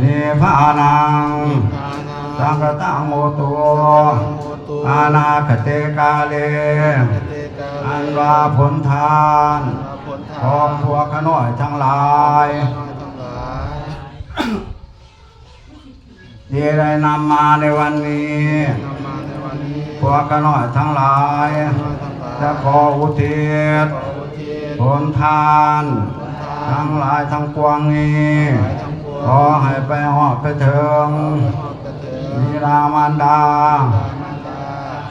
นิพพานังสังฆตังโมตุอานาคเตกาเลอันว่าผลทานของพวกขน้อยทั้งหลายที่ได้นำมาในวันนี้พวกขน้อยทั้งหลายจะขออุทิศผลทานทั้งหลายทั้งปวงนี้ขอให้ไปหอดไปถึงบิดามารดา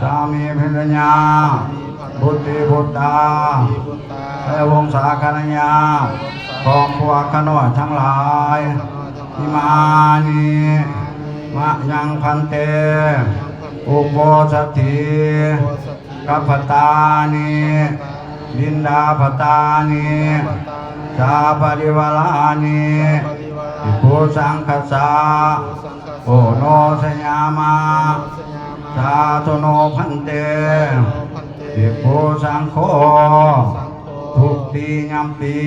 สามีภรรยาบุตรีบุตรและวงศาคณาญาของพวกขน้อยทั้งหลายอิมานิมะยังพันเตอุโปสถิกัปปตานิลินดาปตานิสาปริวาลานิอิปุสังคสาโอโนสยามาสาธุโนพันเตอิปุสังโฆทุกติยัมปี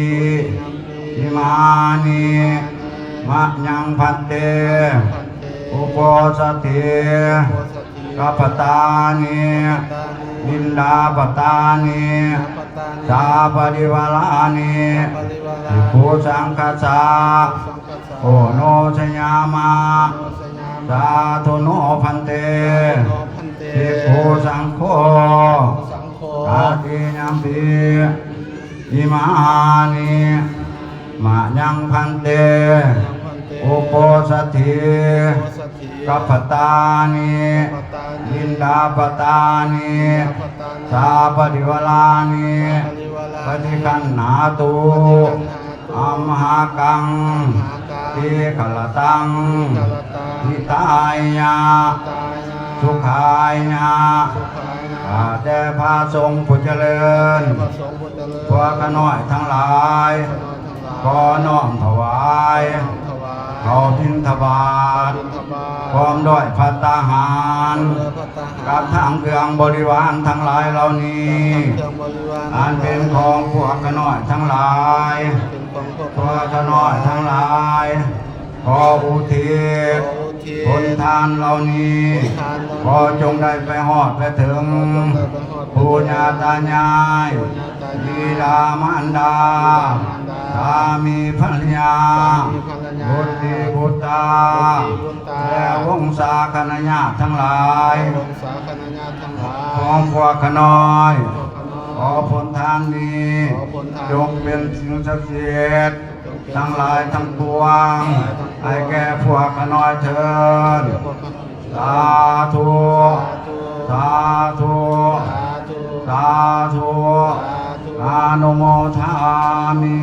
อิมานิมะยังพันเตอุโปสถิกัปปตานิลินดาปตานิสาปริวาลานิอิปุสังคสาโอโนชยามาสาธุโนพันเตอิปุสังโฆกาติยัมปีอิมานิมะยังพันเตอุปสถิกัปปตานิลินดาปตานิสาปริวาลานิปฏิคันหาตุอัมหากังติขลตังนิตายญาสุขายญาข้าแต่พระสงฆ์ผู้เจริญพวกขน้อยทั้งหลายขอน้อมถวายเขาบิณฑบาตพร้อมด้วยภัตตาหารกับทางเครื่องบริวารทั้งหลายเหล่านี้อันเป็นของพวกขน้อยทั้งหลายพวกขน้อยทั้งหลายขออุทิศผลทานเหล่านี้ขอจงได้ไปหอดไปถึงปู่ย่าตายายบิดามารดาสามีภรรยาบุตรีบุตรและวงศาคณาญาติทั้งหลายของพวกขน้อยขอผลทานนี้จงเป็นสิ่งศักดิ์สิทธิ์ทั้งหลายทั้งปวงให้แก่พวกขน้อยเถิดสาธุสาธุสาธุอานุโมทามิ